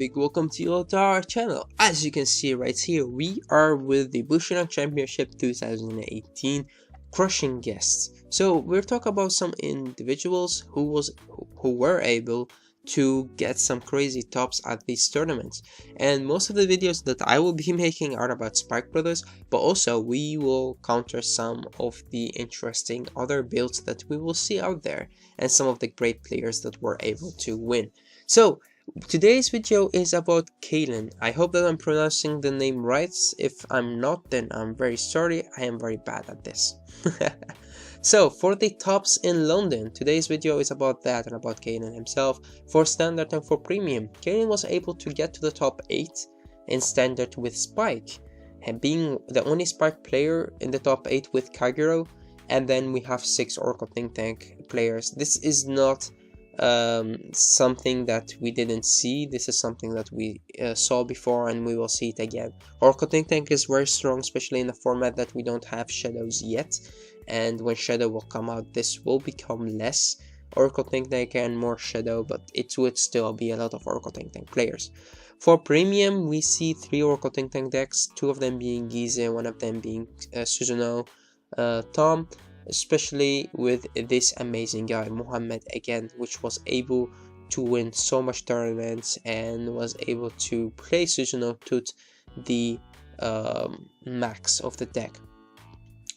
big welcome to you all to our channel. As you can see right here, we are with the Bushiroad Championship 2018 crushing guests. So we're talking about some individuals who were able to get some crazy tops at these tournaments. And most of the videos that I will be making are about Spike Brothers, but also we will counter some of the interesting other builds that we will see out there and some of the great players that were able to win. So today's video is about Kaelan. I hope that I'm pronouncing the name right. If I'm not, then I'm very sorry. I am very bad at this. So for the tops in London, today's video is about that and about Kaelan himself. For standard and for premium, Kaelan was able to get to the top 8 in standard with Spike, and being the only Spike player in the top 8 with Kagero, and then we have 6 Oracle Think Tank players. This is not something that we didn't see. This is something that we saw before, and we will see it again. Oracle Think Tank is very strong, especially in a format that we don't have shadows yet, and when shadow will come out, this will become less Oracle Think Tank and more shadow, but it would still be a lot of Oracle Think Tank players. For premium, we see 3 Oracle Think Tank decks, 2 of them being Gize, 1 of them being Suzuno Tom, especially with this amazing guy Mohammed again, which was able to win so much tournaments and was able to play Suzuno to the max of the deck.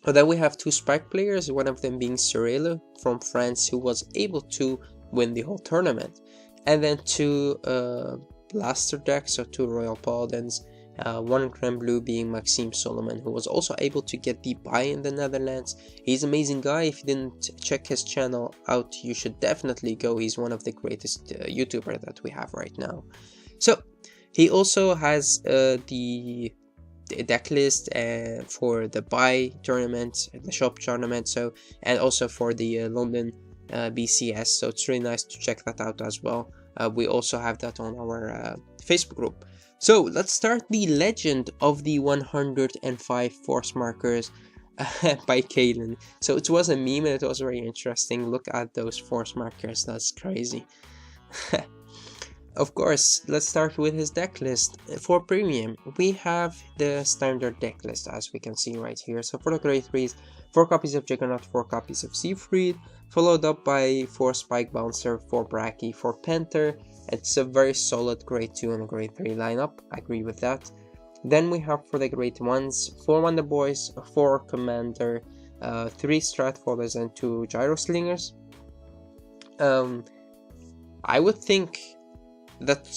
But then we have 2 Spike players, one of them being Cyril from France, who was able to win the whole tournament, and then 2 Blaster decks, so 2 Royal Paladins, 1 Grand Blue being Maxime Solomon, who was also able to get the buy in the Netherlands. He's an amazing guy. If you didn't check his channel out, you should definitely go. He's one of the greatest YouTubers that we have right now. So he also has the deck list for the buy tournament, the shop tournament, so, and also for the London BCS, so it's really nice to check that out as well. We also have that on our Facebook group. So let's start the legend of the 105 force markers by Kaelan. So it was a meme and it was very interesting. Look at those force markers, that's crazy. Of course, let's start with his deck list. For premium, we have the standard deck list, as we can see right here. So for the grade 3s, 4 copies of Juggernaut, 4 copies of Siegfried, followed up by 4 Spike Bouncer, 4 Braki, 4 Panther. It's a very solid grade 2 and grade 3 lineup, I agree with that. Then we have for the grade 1s, 4 Wonder Boys, 4 Commander, 3 Stratfallers and 2 Gyro Slingers. I would think that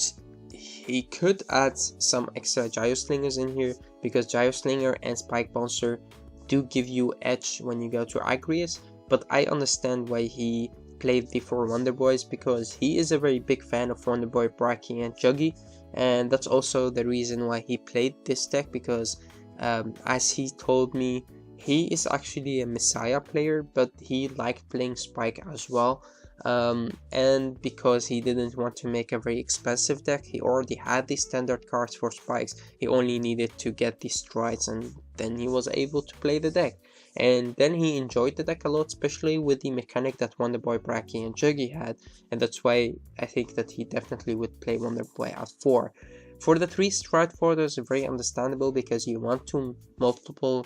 he could add some extra Gyro Slingers in here, because Gyro Slinger and Spike Bouncer do give you edge when you go to Agrius, but I understand why he played the 4 Wonder Boys, because he is a very big fan of Wonder Boy, Braki and Juggy, and that's also the reason why he played this deck, because as he told me, he is actually a Messiah player, but he liked playing Spike as well. And because he didn't want to make a very expensive deck, he already had the standard cards for Spikes. He only needed to get the strides, and then he was able to play the deck. And then he enjoyed the deck a lot, especially with the mechanic that Wonder Boy, Braki and Juggy had, and that's why I think that he definitely would play Wonder Boy at 4. For the 3 Stratfallers, very understandable, because you want to multiple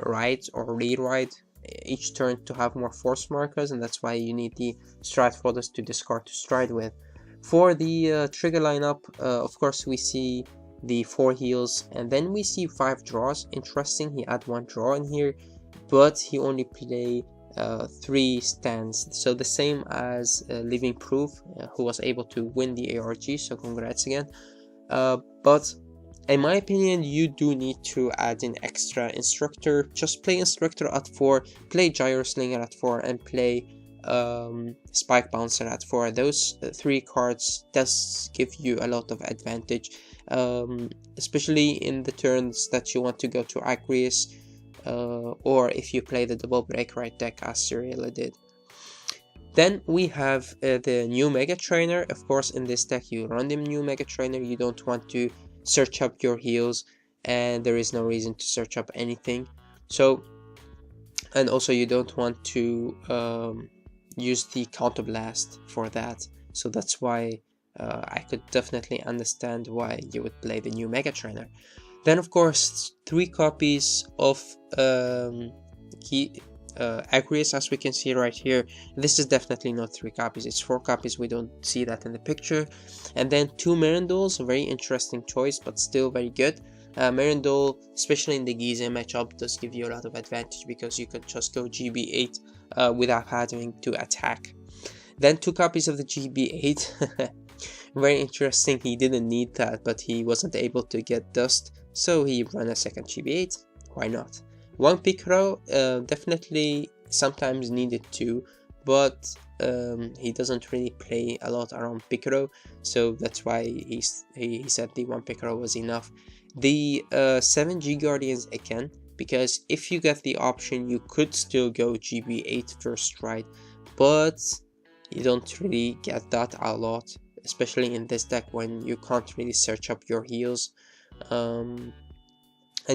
ride or re-ride each turn to have more force markers, and that's why you need the Stratfallers to discard to stride with. For the trigger lineup, of course we see the 4 heals, and then we see 5 draws. Interesting, he had 1 draw in here, but he only play 3 stands, so the same as Living Proof, who was able to win the ARG, so congrats again. But in my opinion, you do need to add an extra Instructor. Just play Instructor at 4, play Gyro Slinger at 4, and play Spike Bouncer at 4. Those 3 cards does give you a lot of advantage, especially in the turns that you want to go to Agrius, or if you play the double break right deck as Cyril did. Then we have the new Mega Trainer. Of course, in this deck you run the new Mega Trainer. You don't want to search up your heals, and there is no reason to search up anything. So, and also you don't want to use the Counter Blast for that. So that's why I could definitely understand why you would play the new Mega Trainer. Then of course 3 copies of Agrius, as we can see right here. This is definitely not 3 copies, it's 4 copies, we don't see that in the picture. And then 2 Mirandoles, a very interesting choice but still very good. Mirandole, especially in the Gize matchup, does give you a lot of advantage because you could just go GB8 without having to attack. Then 2 copies of the GB8. Very interesting, he didn't need that, but he wasn't able to get dust, so he ran a second GB8. Why not? 1 Picro, definitely sometimes needed 2, but he doesn't really play a lot around Picro, so that's why he said the 1 Picro was enough. The 7 G Guardians again, because if you get the option, you could still go GB8 first, right? But you don't really get that a lot, especially in this deck when you can't really search up your heals, and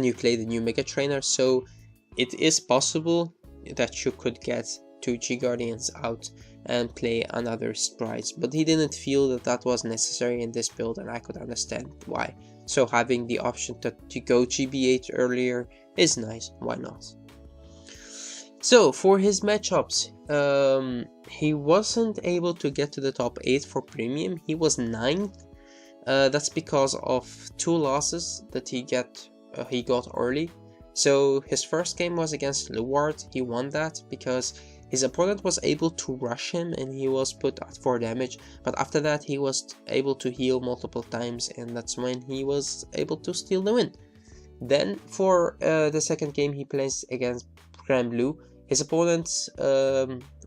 you play the new Mega Trainer, so it is possible that you could get 2 G Guardians out and play another Sprites, but he didn't feel that that was necessary in this build, and I could understand why. So having the option to go GB8 earlier is nice, why not? So for his matchups, he wasn't able to get to the top 8 for premium, he was 9th. That's because of 2 losses that he got early. So his first game was against Luard, he won that because his opponent was able to rush him and he was put at 4 damage, but after that he was able to heal multiple times, and that's when he was able to steal the win. Then for the second game he plays against Grand Blue, his opponent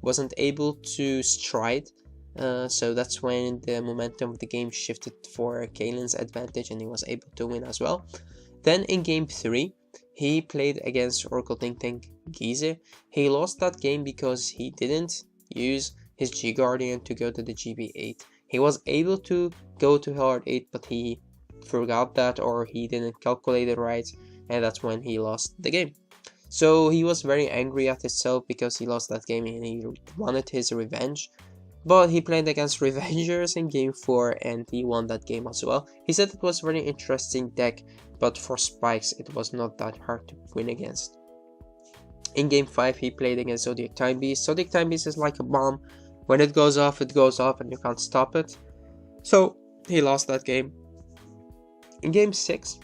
wasn't able to stride, so that's when the momentum of the game shifted for Kaelan's advantage and he was able to win as well. Then in game 3 he played against Oracle Ting Ting Gize. He lost that game because he didn't use his G Guardian to go to the GB8. He was able to go to Hard 8, but he forgot that, or he didn't calculate it right, and that's when he lost the game. So he was very angry at himself because he lost that game and he wanted his revenge. But he played against Revengers in game 4 and he won that game as well. He said it was a very interesting deck, but for Spikes it was not that hard to win against. In game 5 he played against Zodiac Time Beast. Zodiac Time Beast is like a bomb. When it goes off and you can't stop it. So he lost that game. In game 6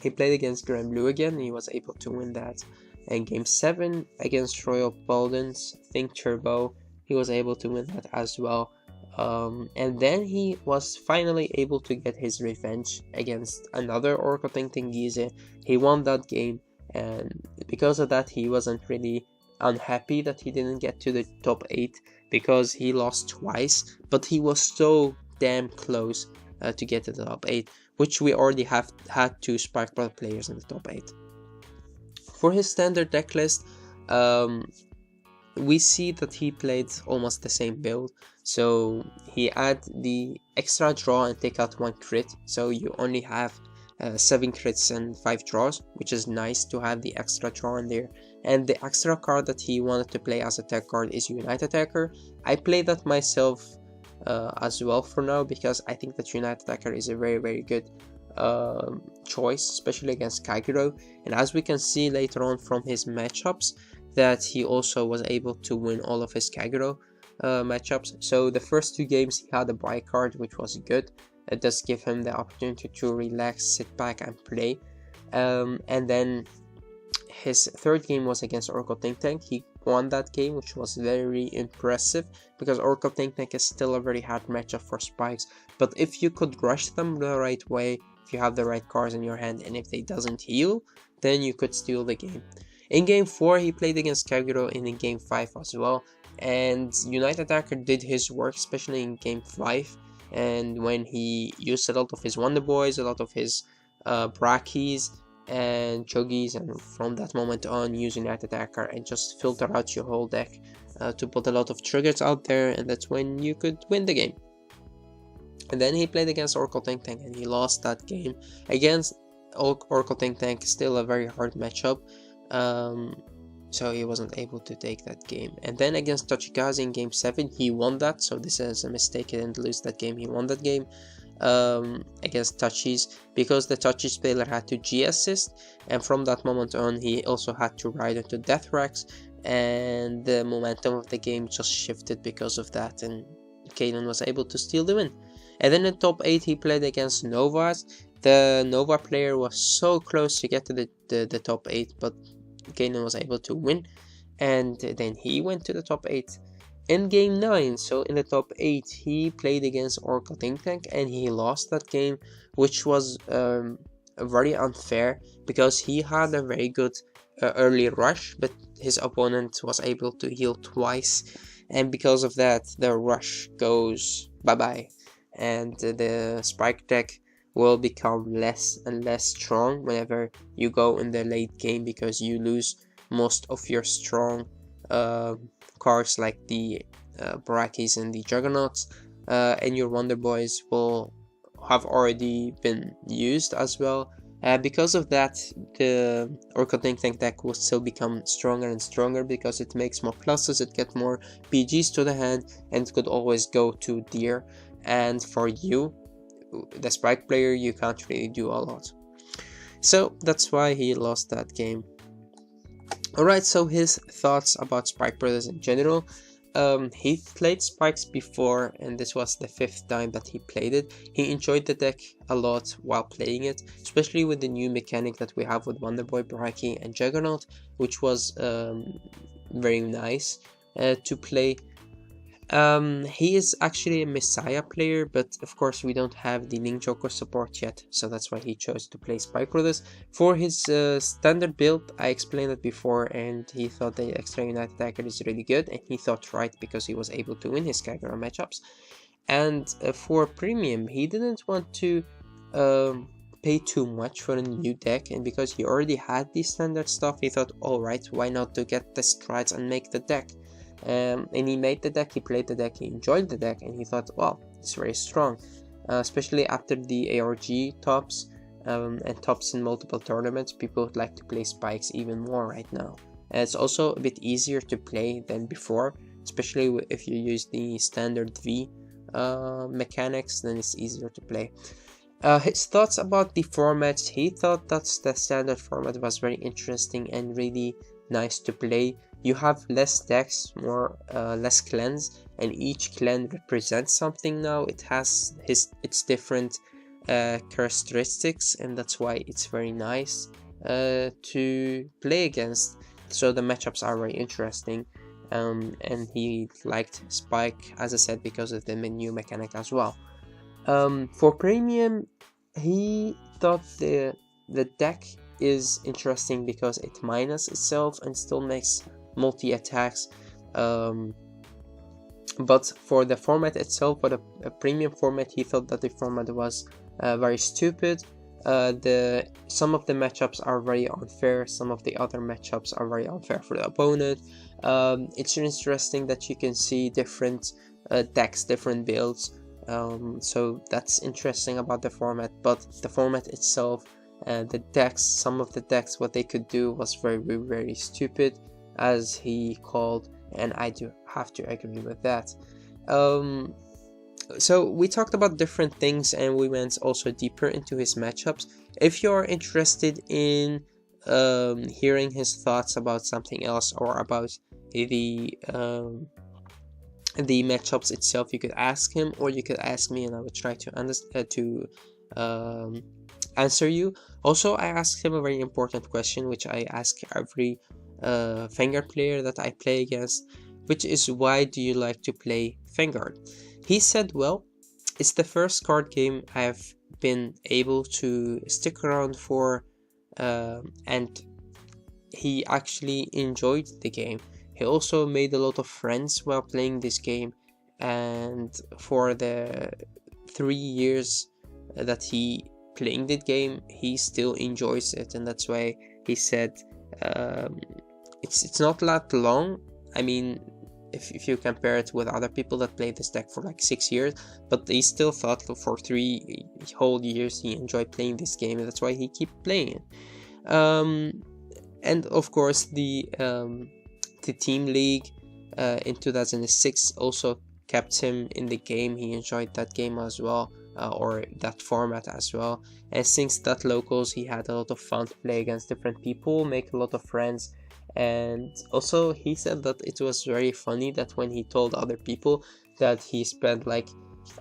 he played against Grand Blue again and he was able to win that. And game 7 against Royal Paladins, Think Turbo, he was able to win that as well. And then he was finally able to get his revenge against another Oracle Ting Ting Gize. He won that game, and because of that he wasn't really unhappy that he didn't get to the top 8 because he lost twice, but he was so damn close to get to the top 8, which we already have had 2 Spark Brother players in the top 8. For his standard deck list, we see that he played almost the same build. So he add the extra draw and take out 1 crit, so you only have 7 crits and 5 draws, which is nice to have the extra draw in there. And the extra card that he wanted to play as a tech card is Unite Attacker. I played that myself as well for now, because I think that Unite Attacker is a very good choice, especially against Kagero. And as we can see later on from his matchups, that he also was able to win all of his Kagero matchups. So the first 2 games he had a buy card, which was good. It does give him the opportunity to relax, sit back and play. And then his third game was against Oracle Ting Ting. He won that game, which was very impressive, because Oracle Ting Ting is still a very hard matchup for Spikes. But if you could rush them the right way, if you have the right cards in your hand, and if they doesn't heal, then you could steal the game. In game 4 he played against Kagero, and in game 5 as well, and Unite Attacker did his work, especially in game 5, and when he used a lot of his Wonder Boys, a lot of his Brackies and Chuggies, and from that moment on use Unite Attacker and just filter out your whole deck to put a lot of triggers out there, and that's when you could win the game. And then he played against Oracle Ting Ting and he lost that game. Against Oracle Ting Ting, still a very hard matchup. so he wasn't able to take that game. And then against Tochikaze in game 7, he won that, so this is a mistake. He didn't lose that game, he won that game against Touchies, because the Touchies player had to G assist, and from that moment on he also had to ride into Death Racks, and the momentum of the game just shifted because of that, and Kaelan was able to steal the win. And then in top 8 he played against Novas. The Nova player was so close to get to the top 8, but Kaelan was able to win, and then he went to the top 8. In game 9, so in the top 8, he played against Oracle Think Tank, and he lost that game, which was very unfair, because he had a very good early rush, but his opponent was able to heal twice, and because of that the rush goes bye-bye, and the Spike deck will become less and less strong whenever you go in the late game, because you lose most of your strong cards like the Barakis and the Juggernauts, and your Wonder Boys will have already been used as well. Because of that, the Oracle Think Tank deck will still become stronger and stronger, because it makes more pluses, it gets more PGs to the hand, and it could always go to Deer. And for you, the Spike player, you can't really do a lot. So that's why he lost that game. Alright, so his thoughts about Spike Brothers in general. He played Spikes before, and this was the 5th time that he played it. He enjoyed the deck a lot while playing it, especially with the new mechanic that we have with Wonderboy, Baraki, and Juggernaut, which was very nice to play. He is actually a Messiah player, but of course we don't have the Ninjago support yet, so that's why he chose to play Spike Brothers. For his standard build, I explained it before, and he thought the Extra United Attacker is really good, and he thought right because he was able to win his Kagura matchups. And for Premium, he didn't want to pay too much for a new deck, and because he already had the standard stuff, he thought, alright, why not to get the strides and make the deck. And he made the deck, he played the deck, he enjoyed the deck, and he thought, well, it's very strong, especially after the ARG tops and tops in multiple tournaments. People would like to play Spikes even more right now. And it's also a bit easier to play than before, especially if you use the standard V mechanics, then it's easier to play. His thoughts about the formats: he thought that the standard format was very interesting and really nice to play. You have less decks, less clans, and each clan represents something now. It has its different characteristics, and that's why it's very nice to play against. So the matchups are very interesting, and he liked Spike, as I said, because of the new mechanic as well. For Premium, he thought the deck is interesting because it minus itself and still makes multi-attacks, but for the format itself, for the Premium format, he felt that the format was very stupid. Some of the matchups are very unfair, some of the other matchups are very unfair for the opponent. It's interesting that you can see different decks, different builds, so that's interesting about the format, but the format itself, the decks, some of the decks, what they could do was very, very stupid, as he called, and I do have to agree with that. So we talked about different things, and we went also deeper into his matchups. If you're interested in hearing his thoughts about something else, or about the matchups itself, you could ask him, or you could ask me, and I would try to answer you. Also, I asked him a very important question, which I ask every Vanguard player that I play against, which is, why do you like to play Vanguard? He said, well, it's the first card game I've been able to stick around for, and he actually enjoyed the game. He also made a lot of friends while playing this game, and for the 3 years that he playing the game, he still enjoys it, and that's why he said it's not that long. I mean, if you compare it with other people that play this deck for like 6 years, but he still thought for 3 whole years he enjoyed playing this game, and that's why he keep playing it. And of course the team league in 2006 also kept him in the game. He enjoyed that game as well, or that format as well. And since that locals, he had a lot of fun to play against different people, make a lot of friends. And also he said that it was very funny that when he told other people that he spent like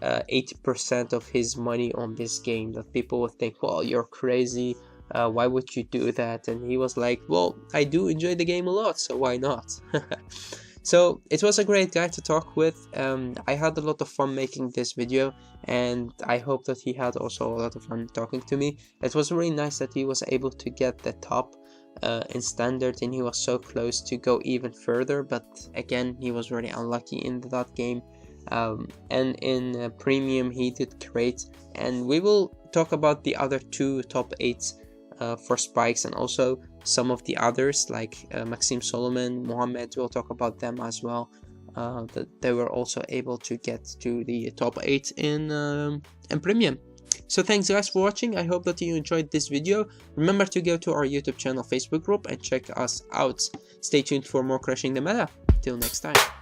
80% of his money on this game, that people would think, well, you're crazy, why would you do that? And he was like, well, I do enjoy the game a lot, so why not? So it was a great guy to talk with. I had a lot of fun making this video, and I hope that he had also a lot of fun talking to me. It was really nice that he was able to get the top in standard, and he was so close to go even further, but again he was really unlucky in that game. And in premium he did great, and we will talk about the other two top 8 for spikes, and also some of the others like Maxim Solomon, Mohammed. We'll talk about them as well, that they were also able to get to the top 8 in premium. So thanks guys for watching. I hope that you enjoyed this video. Remember to go to our YouTube channel, Facebook group, and check us out. Stay tuned for more Crushing the Meta. Till next time.